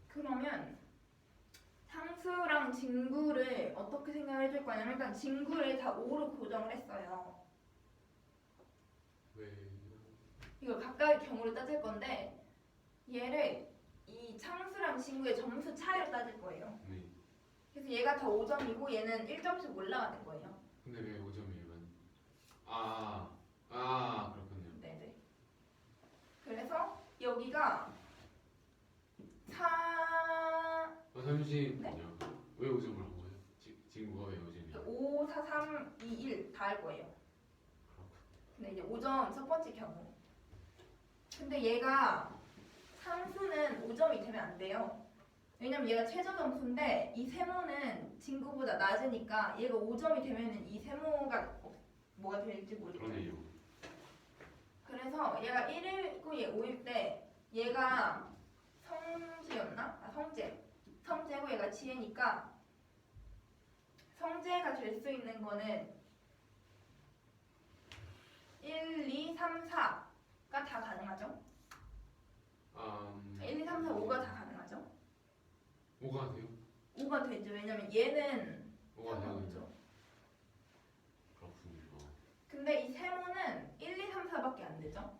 Speaker 1: 그러면 상수랑 진구를 어떻게 생각을 해줄 거냐면 일단 진구를 다 5로 고정을 했어요.
Speaker 2: 왜?
Speaker 1: 이걸 각각의 경우로 따질 건데 얘를 이 상수랑 진구의 점수 차이로 따질 거예요.
Speaker 2: 네.
Speaker 1: 그래서 얘가 다 5점이고 얘는 1점씩 올라가는 거예요.
Speaker 2: 근데 왜 5점이면? 그렇군요.
Speaker 1: 네네. 그래서 여기가 4,
Speaker 2: 잠시만요. 왜 5점을 한 거예요? 친구가 왜 5점이에요?
Speaker 1: 5, 4, 3, 2, 1 다 할 거예요. 근데 이제 5점 첫 번째 경우. 근데 얘가 상수는 5점이 되면 안 돼요. 왜냐면 얘가 최저 점수인데 이 세모는 진구보다 낮으니까 얘가 5점이 되면은 이 세모가 뭐가 될지 모르겠죠.
Speaker 2: 그러네요.
Speaker 1: 그래서 얘가 1이고 얘 5일 때 얘가 성지였나? 성재고 얘가 지혜니까 성재가 될 수 있는 거는 1, 2, 3, 4가 다 가능하죠? 1, 2, 3, 4, 5가 다 가능하죠?
Speaker 2: 5가 돼요?
Speaker 1: 5가 되죠. 왜냐면 얘는
Speaker 2: 5가
Speaker 1: 상관없죠.
Speaker 2: 되죠. 그렇군요.
Speaker 1: 근데 이 세모는 1, 2, 3, 4밖에 안 되죠.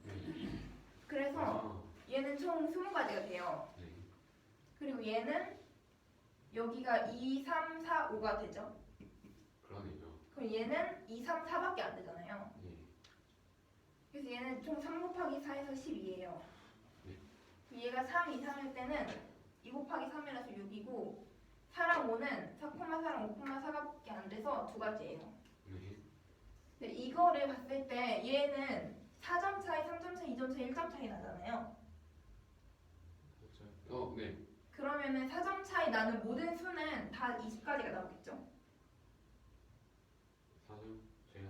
Speaker 2: 네.
Speaker 1: 그래서 얘는 총 20가지가 돼요.
Speaker 2: 네.
Speaker 1: 그리고 얘는 여기가 2, 3, 4, 5가 되죠.
Speaker 2: 그러네요.
Speaker 1: 그럼 얘는 2, 3, 4밖에 안 되잖아요.
Speaker 2: 네.
Speaker 1: 그래서 얘는 총 3 곱하기 4에서 12예요.
Speaker 2: 네.
Speaker 1: 얘가 3 이상일 때는 2 곱하기 3이라서 6이고 4랑 5는 4, 4랑 5, 4밖에 안 돼서 2가지예요.
Speaker 2: 네.
Speaker 1: 근데 이거를 봤을 때 얘는 4점 차이, 3점 차이, 2점 차이, 1점 차이 나잖아요.
Speaker 2: 네.
Speaker 1: 그러면은 4점 차이 나는 모든 수는 다 20까지가 나오겠죠.
Speaker 2: 4점? 제가?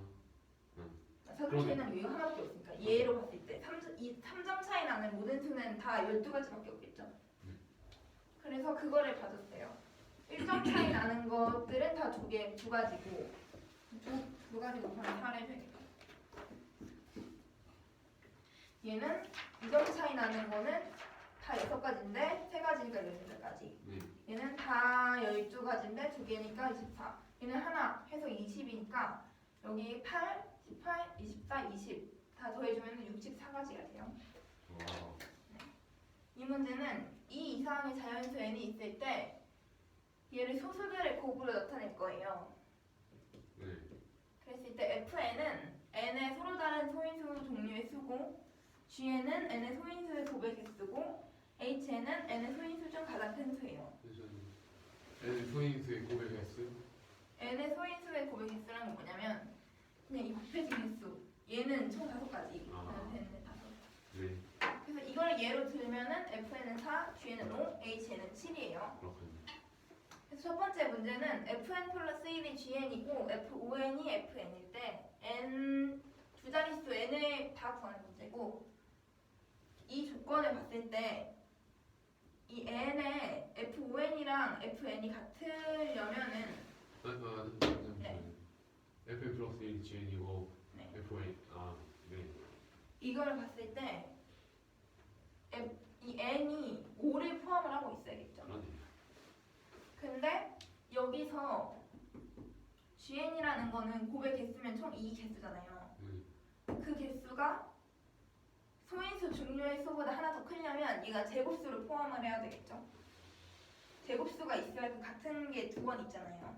Speaker 1: 4점 차이 나는 이거 하나밖에 없으니까 얘로 봤을 때 3점 차이 나는 모든 수는 다 12가지밖에 없겠죠. 그래서 그거를 봐줬어요. 1점 차이 나는 것들은 다 두 가지고 두 가지 곱하기 4를 해줘야겠다. 얘는 2점 차이 나는 거는 다 6가지인데 3가지니까 12가지.
Speaker 2: 네.
Speaker 1: 얘는 다 12가지인데 2개니까 24. 얘는 하나 해서 20이니까 여기 8, 18, 24, 20 다 더해주면 64가지가 돼요.
Speaker 2: 와.
Speaker 1: 이 문제는 이 이상의 자연수 n이 있을 때 얘를 소수들의 곱으로 나타낼 거예요.
Speaker 2: 네.
Speaker 1: 그랬을 때 fn은 n의 서로 다른 소인수 종류의 수고 gn은 n의 소인수의 곱의 개수고 hn은 n의 소인수 중 가장 큰 수예요.
Speaker 2: N 소인수의 고백 횟수?
Speaker 1: n의 소인수의 곱의 개수라는 건 뭐냐면 그냥 이 곱해진 개수 얘는 총 5가지 되는데 5.
Speaker 2: 네.
Speaker 1: 그래서 이걸 예로 들면은 fn은 4, gn은 5, h는 7이에요.
Speaker 2: 그렇군요.
Speaker 1: 그래서 첫 번째 문제는 fn 플러스 1이 gn이고 fon이 fn일 때 n 두 자릿수 n을 다 구하는 문제고 이 조건을 봤을 때 이 n의 fon이랑 fn이 같으려면은 네.
Speaker 2: FN 플러스 1 GN이고
Speaker 1: 네.
Speaker 2: FN 네.
Speaker 1: 이걸 봤을 때 이 n이 5를 포함을 하고 있어야겠죠.
Speaker 2: 그러네요.
Speaker 1: 근데 여기서 GN이라는 거는 곱의 개수면 총 2개수잖아요. 그 개수가 소인수 중류의 수보다 하나 더 크려면 얘가 제곱수를 포함을 해야 되겠죠. 제곱수가 있어야 그 같은 게 두 번 있잖아요.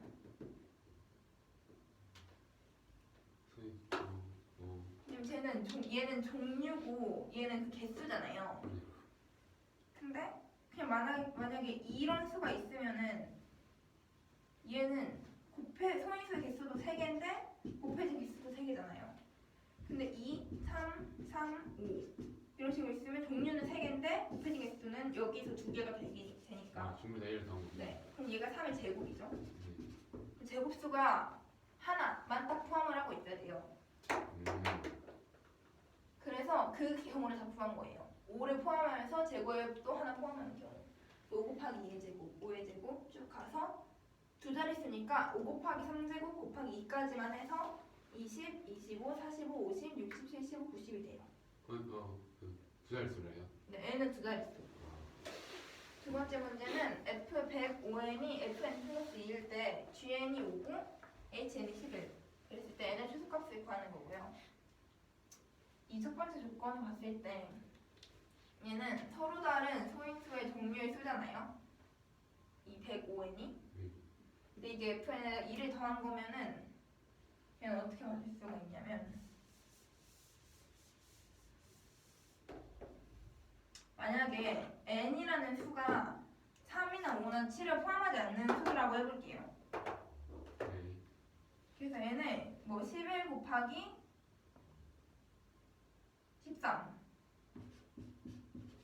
Speaker 1: 왜냐면 얘는 종류고 얘는 그 개수잖아요. 근데 그냥 만약에 이런 수가 있으면은 얘는 소인수 개수도 3개인데 곱해진 개수도 3개잖아요. 근데 2, 3, 3, 5 이런 식으로 있으면 종류는 3개인데 곱해진 개수는 여기서 2개가 되니까
Speaker 2: 전부 다 1을 더한
Speaker 1: 네, 그럼 얘가 3의 제곱이죠. 제곱수가 하나만 딱 포함을 하고 있어야 돼요. 그래서 그 경우를 다 구한 거예요. 5를 포함하면서 제곱에 또 하나 포함하는 경우 5 곱하기 2의 제곱, 5의 제곱 쭉 가서 두 자릿수니까 5 곱하기 3제곱 곱하기 2까지만 해서 20, 25, 45, 50, 60, 75, 90이 돼요.
Speaker 2: 두 자릿수래요?
Speaker 1: 네, n은 두 자릿수. 두 번째 문제는 f 5n이 fn 플러스 2일 때 gn이 5고 hn이 11 그랬을 때 n의 최소값을 구하는 거고요. 이 첫 번째 조건을 봤을 때 얘는 서로 다른 소인수의 종류의 수잖아요. 이 105n이. 근데 이게 fn에다가 2를 더한 거면은 얘는 어떻게 만들 수가 있냐면 만약에 n이라는 수가 3이나 5나 7을 포함하지 않는 수라고 해볼게요.
Speaker 2: 네.
Speaker 1: 그래서 얘는 뭐 11 곱하기 13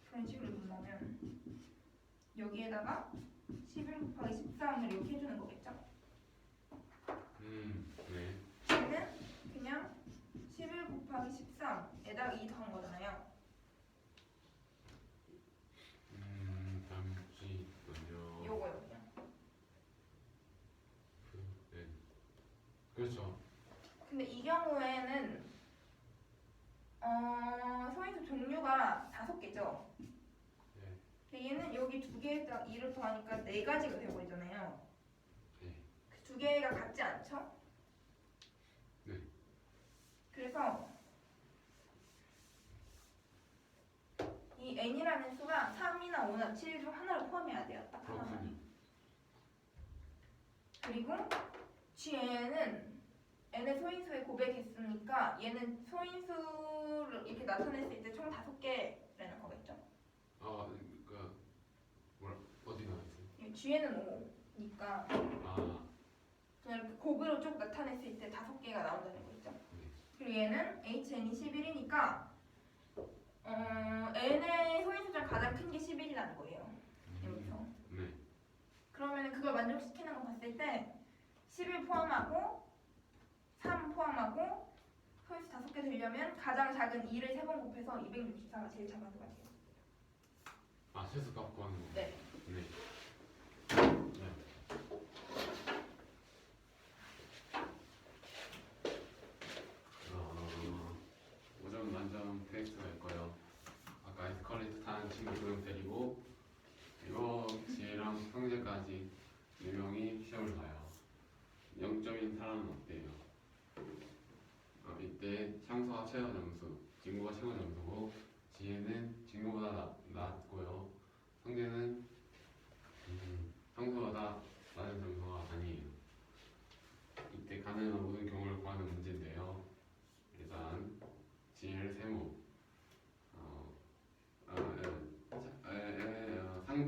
Speaker 1: 그런 식으로 본다면 여기에다가 11 곱하기 13을 이렇게 해주는 거겠죠?
Speaker 2: 네.
Speaker 1: 얘는 그냥 11 곱하기 13에다가 2 더한 거잖아요.
Speaker 2: 잠시만요.
Speaker 1: 요거요 그냥.
Speaker 2: 네. 그렇죠.
Speaker 1: 근데 이 경우에는 소인수 종류가 5개죠.
Speaker 2: 네.
Speaker 1: 얘는 여기 2개에다 2를 더하니까 4가지가 되어버리잖아요.
Speaker 2: 네.
Speaker 1: 그 2개가 같지 않죠?
Speaker 2: 네.
Speaker 1: 그래서 이 n이라는 수가 3이나 5나 7 중 하나를 포함해야 돼요. 딱 하나만.
Speaker 2: 그렇군요.
Speaker 1: 그리고 g는 n의 소인수의 고백했으니까 얘는 소인수를 이렇게 나타냈을 때 총 5개라는 거겠죠.
Speaker 2: 그러니까 뭐라 어디 나왔어요?
Speaker 1: g는 5니까
Speaker 2: 아,
Speaker 1: 그냥 이렇게 곱으로 쭉 나타냈을 때 5개가 나온다는 거죠.
Speaker 2: 네.
Speaker 1: 그리고 얘는 hn이 11이니까 n의 소인수 중 가장 큰 게 11이라는 거예요. 여기서.
Speaker 2: 네.
Speaker 1: 그러면 그걸 만족시키는 거 봤을 때 11 포함하고 3 포함하고 소인수 5개 되려면 가장 작은 2를 3번 곱해서 264가 제일 작은 수가 돼요.
Speaker 2: 아, 최소 값 구하는 거.
Speaker 1: 네.
Speaker 2: 네. 네. 어, 5점 만점 테스트가 있고요. 아까 에스컬레이터 타는 친구 2명 데리고 이거 지혜랑 형제까지 4명이 시험을 봐요. 0점인 사람은 어때요? 이때 창수가 최저 점수, 진구가 최고 점수고 지혜는 진구보다 낮고요. 성재는 평소보다 낮은 점수가 아니에요. 이때 가능한 모든 경우를 구하는 문제인데요. 일단 지혜를 세모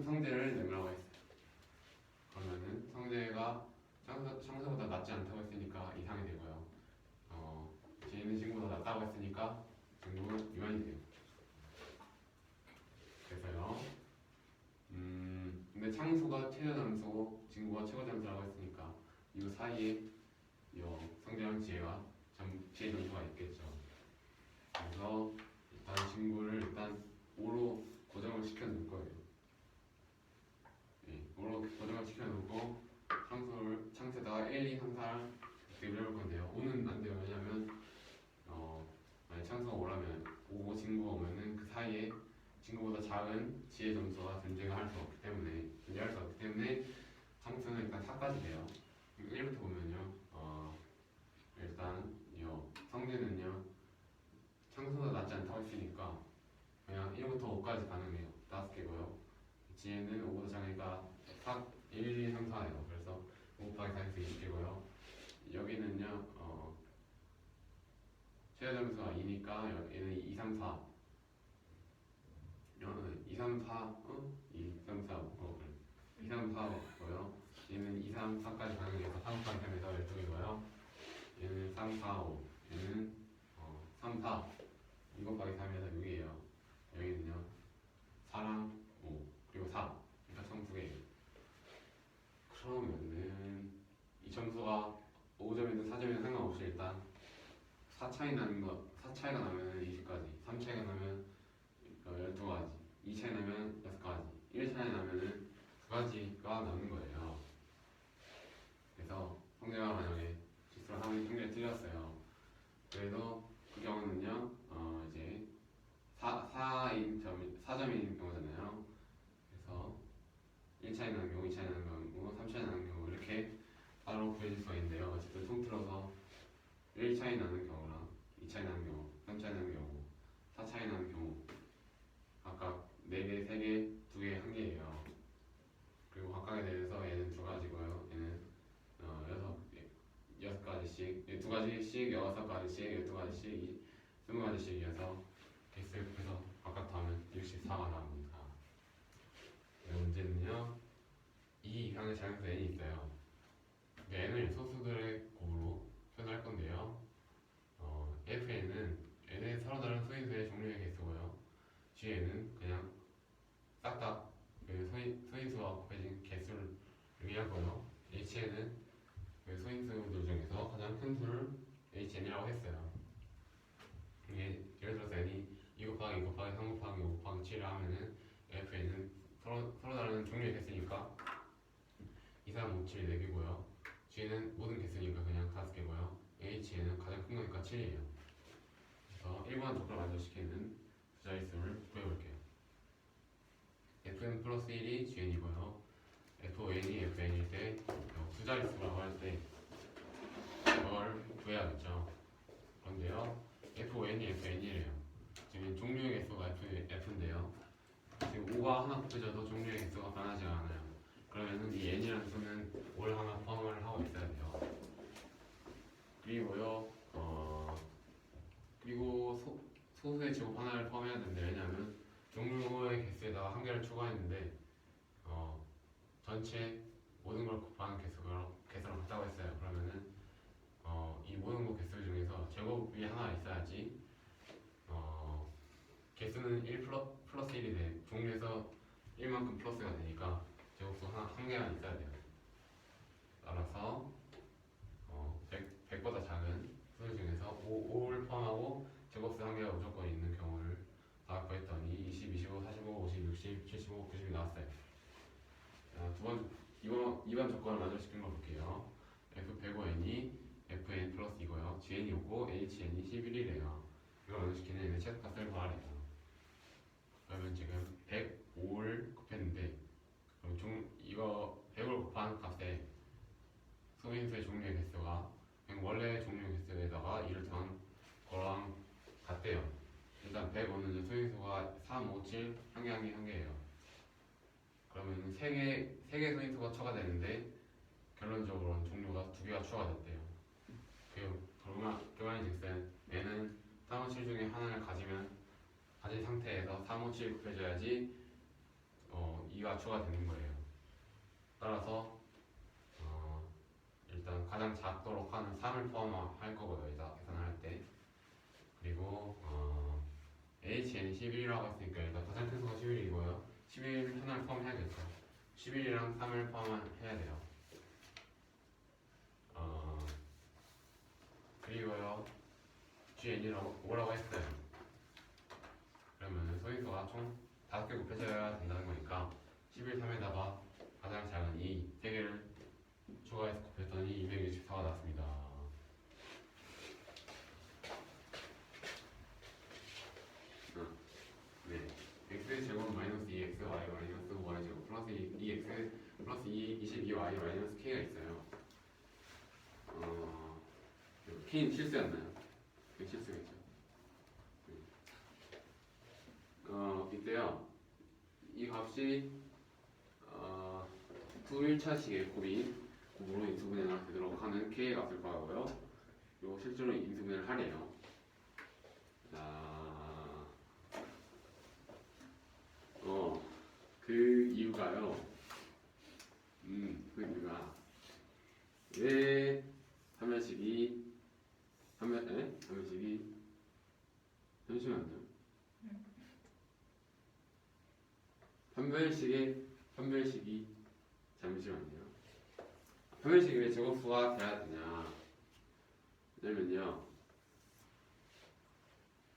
Speaker 2: 성재를 내밀라고 했어요. 그러면은 성재가 창수보다 낮지 않다고 했으니까 이상이 되고요. 지혜는 친구보다 낮다고 했으니까 친구는 유한이 돼요. 그래서요. 근데 창수가 최저 점수고 친구가 최고 점수라고 했으니까 이 사이에 성재랑 지혜가 지혜 점수가 있겠죠. 그래서 일단 친구를 일단 5로 고정을 시켜놓을 거예요. 네, 5로 고정을 시켜놓고 창수에다가 1, 2, 3, 4를 대비해볼 건데요. 5는 안 돼요. 왜냐면 만약 창수가 5라면 5고 친구가 오면은 그 사이에 친구보다 작은 지혜 점수가 존재할 수 없기 때문에 창수는 일단 4까지 돼요. 1부터 보면요. 일단 성재는요. 창수보다 낮지 않다고 했으니까 그냥 1부터 5까지 가능해요. 5개고요. 지혜는 5보다 작으니까 1, 2, 3, 4예요. 그래서 5 곱하기 4에서 20개고요. 여기는요. 최저 점수가 2니까 얘는 2, 3, 4 2, 3, 4 2, 3, 4 2, 3, 4고요. 얘는 2, 3, 4까지 가능해서 3 곱하기 3에서 12개고요. 얘는 3, 4, 5 얘는 3, 4 2 곱하기 3에서 6이에요. 여기는요 4랑 5 그리고 4 그러니까 총 2개예요. 그러면은 이 점수가 5점이든 4점이든 상관없이 일단 4 차이가 나면 20가지 3 차이가 나면 12가지 2 차이 나면 6가지 1 차이 나면은 2가지가 남는 거예요. 그래서 성재가 만약에 실수를 하면 성재가 틀렸어요. 그래도 그 경우는요 이제 4점인 경우잖아요. 그래서 1 차이 나는 경우 2 차이 나는 경우 1 차이 나는 경우랑 2 차이 나는 경우, 3 차이 나는 경우, 4 차이 나는 경우 각각 4개, 3개, 2개, 1개예요. 그리고 각각에 대해서 얘는 2가지고요. 얘는 6가지씩, 2가지씩, 6가지씩, 12가지씩, 20가지씩이어서 개수를 곱해서 각각 더하면 64가 나옵니다. 네, 문제는요. 이 이상의 자연수 n이 있어요. n을 소수들의 곱으로 표현할 건데요. fn은 n의 서로 다른 소인수의 종류의 개수고요. gn은 그냥 싹다 그 소인수와 곱해진 개수를 의미하고요. hn은 그 소인수들 중에서 가장 큰 수를 hn이라고 했어요. 이게 예를 들어서 n이 2 곱하기 2 곱하기 3 곱하기 5 곱하기 7을 하면은 fn은 서로 다른 종류의 개수니까 2, 3, 5, 7, 4개고요. g는 모든 개수니까 그냥 5개고요. h는 가장 큰 거니까 7이에요. 그래서 1번 조건을 만족시키는 두 자릿수를 구해볼게요. fn 플러스 1이 gn이고요. fn이 fn일 때 두 자릿수라고 할 때 그걸 구해야겠죠. 그런데요. fn이 fn이래요. 지금 종류의 개수가 f인데요. 지금 5가 하나 곱해져도 종류의 개수가 변하지 않아요. 그러면은 이 n이라는 수는 5를 하나 포함을 하고 있어야 돼요. 그리고요, 그리고 소수의 제곱 하나를 포함해야 되는데, 왜냐하면 종류의 개수에다가 한 개를 추가했는데, 전체 모든 걸 곱하는 개수랑 같다고 했어요. 그러면은 이 모든 것 개수 중에서 제곱이 하나 있어야지 개수는 1 플러스 1이 돼. 종류에서 1만큼 플러스가 되니까 제곱수 한 개가 있어야 돼요. 따라서 100보다 작은 수들 중에서 5를 포함하고 제곱수 한 개가 무조건 있는 경우를 다 구했더니 20, 25, 45, 50, 60, 75, 90이 나왔어요. 자, 2번 조건을 만족시킨 거 볼게요. f105n이 fn 플러스 이고요. gn이 5고 hn이 11이래요. 이걸 만족시키는 얘는 최소값을 구하래요. 그러면 지금 105를 곱했는데 그럼 이거 100을 곱한 값에 소인수의 종류의 개수가 그냥 원래 종류의 개수에다가 2를 더한 거랑 같대요. 일단 105는 소인수가 3, 5, 7, 한 개예요. 그러면 3개 소인수가 추가되는데 결론적으로는 종류가 2개가 추가됐대요. 교환즉슨 얘는 3, 5, 7 중에 하나를 가진 상태에서 3, 5, 7 곱해줘야지 2가 추가되는 거예요. 따라서 일단 가장 작도록 하는 3을 포함할 거고요. 여기다 계산을 할 때. 그리고 HN이 11이라고 했으니까 일단 가장 큰 수가 11이고요. 11 하나를 포함해야겠죠. 11이랑 3을 포함해야 돼요. 그리고요. GN이라고 5라고 했어요. 그러면 소인수가 총 5개 곱해져야 된다는 거니까 11, 3에다가 가장 작은 3개를 추가해서 곱했더니 264가 나왔습니다. 네. x제곱 마이너스 2x, y 마이너스 5y제곱 플러스 2x 플러스 22y 마이너스 k가 있어요. k는 실수였나요? 실수가 있죠. 이때요. 이 값이 두 1차식의 곱으로 인수분해가 되도록 하는 k의 값을 구하고요. 그리고 실제로 인수분해를 하래요. 자, 그 이유가요. 그 이유가 왜 판별식이 잠시만요. 판별식이 잠시만요. 판별식이 왜 제곱수가 돼야 되냐? 왜냐면요.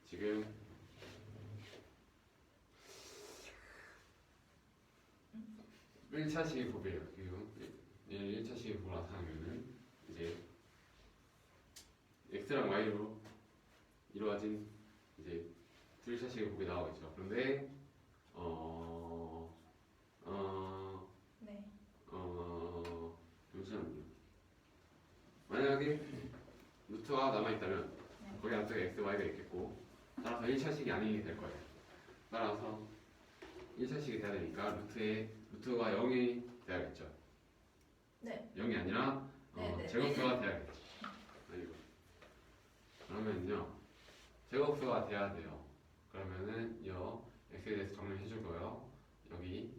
Speaker 2: 지금 1차식의 곱이에요. 지금 1차식의 곱을 나타내면은 이제 x랑 y로 이루어진 이제 1차식의 곱이 나오겠죠. 그런데
Speaker 1: 네.
Speaker 2: 잠시만요. 만약에 루트 루트가 남아있다면
Speaker 1: 네.
Speaker 2: 거기 앞쪽에 x, y가 있겠고 따라서 1차식이 아니게 될 거예요. 따라서 1차식이 돼야 되니까 루트가 0이 돼야겠죠.
Speaker 1: 네.
Speaker 2: 0이 아니라
Speaker 1: 네.
Speaker 2: 제곱수가 돼야겠죠. 아니고 그러면요 제곱수가 돼야 돼요. 그러면은 요 x에 대해서 정리해 주고요. 여기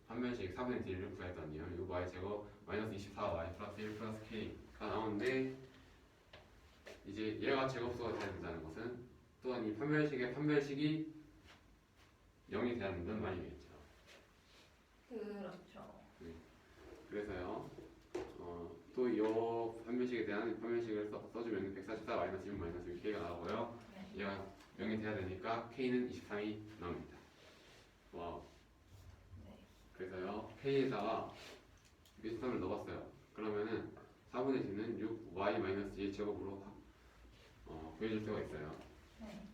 Speaker 2: 판별식 4분의 d를 구했더니요. 요 y제곱 마이너스 24y 플러스 1 플러스 k가 나오는데 이제 얘가 제곱수가 돼야 된다는 것은 또한 이 판별식이 0이 돼야 된다는 말이겠죠.
Speaker 1: 그렇죠.
Speaker 2: 그래서요. 또 이 판별식에 대한 판별식을 써주면 144 마이너스 6 마이너스 6k가 나오고요.
Speaker 1: 네.
Speaker 2: 얘가 0이 돼야 되니까 k는 23이 나옵니다. 와우.
Speaker 1: 네.
Speaker 2: 그래서요 k에다가 23을 넣었어요. 그러면은 4분의 d는 6y 마이너스 2의 제곱으로 구해줄 수가 있어요.
Speaker 1: 네.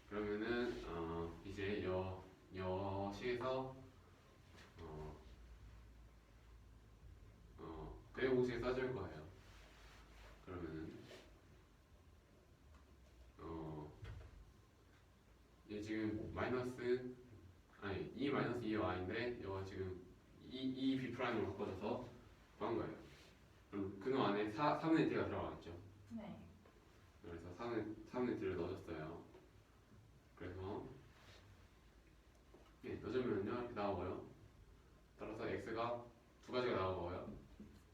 Speaker 2: 그러면은 이제 여 식에서 그래 공식에 써줄 거예요. 그러면은 얘 지금 이 마이너스 2의 y인데 이거 지금 이 b 프라임으로 바꿔줘서 구한 거예요. 그럼 그놈 안에 4분의 d가 들어가겠죠.
Speaker 1: 네.
Speaker 2: 그래서 4분의 d를 넣어줬어요. 그래서 넣어주면요 이렇게 나오고요. 따라서 x가 두 가지가 나오고요.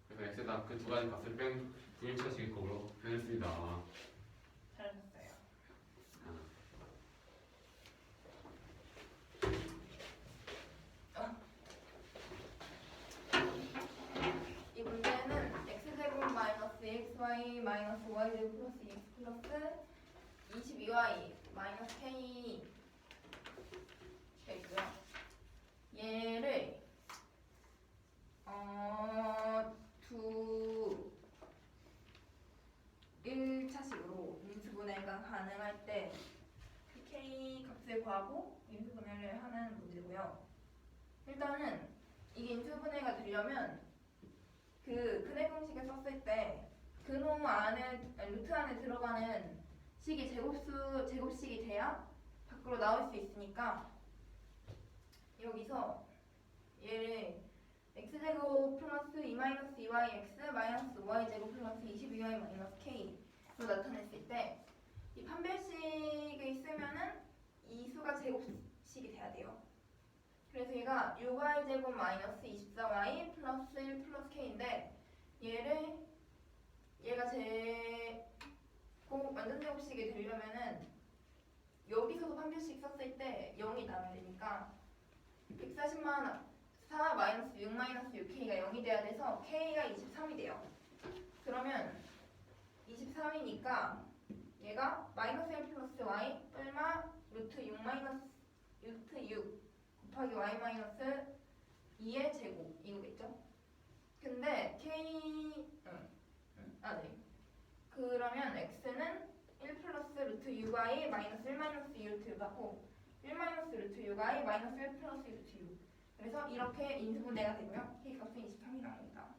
Speaker 2: 그래서 x에다 그 두 가지 값을 뺀 부일차식의 값으로 변했습니다.
Speaker 1: 잘하셨어요. 이 문제는 x제곱 마이너스 xy 마이너스 y제곱 플러스 x 플러스 22y 마이너스 k 가 있고요. 얘를 두 1차식으로 인수분해가 가능할 때 k 값을 구하고 인수분해를 하는 문제고요. 일단은 이게 인수분해가 되려면 그 근해 공식을 썼을 때 근호 안에 루트 안에 들어가는 식이 제곱식이 돼야 밖으로 나올 수 있으니까 여기서 얘를 x제곱 플러스 2-2yx 마이너스 y제곱 플러스 22y 마이너스 k로 나타냈을 때 이 판별식을 쓰면은 이 수가 제곱식이 돼야 돼요. 그래서 얘가 6y제곱 마이너스 24y 플러스 1 플러스 k인데 얘가 완전 제곱식이 되려면은 여기서도 판별식 썼을 때 0이 나와야 되니까 140만 4 마이너스 6 마이너스 6k가 0이 돼야 돼서 k가 23이 돼요. 그러면 23이니까 얘가 마이너스 1 플러스 y 얼마 루트 6 마이너스 루트 6 곱하기 y 마이너스 2의 제곱 이거겠죠? 근데 그러면 x는 1 플러스 루트 6y 마이너스 1 마이너스 2 루트 6하고 1 마이너스 루트 6y 마이너스 1 플러스 루트 6 그래서 이렇게 인수분해가 되고요. k 값은 23이 나옵니다.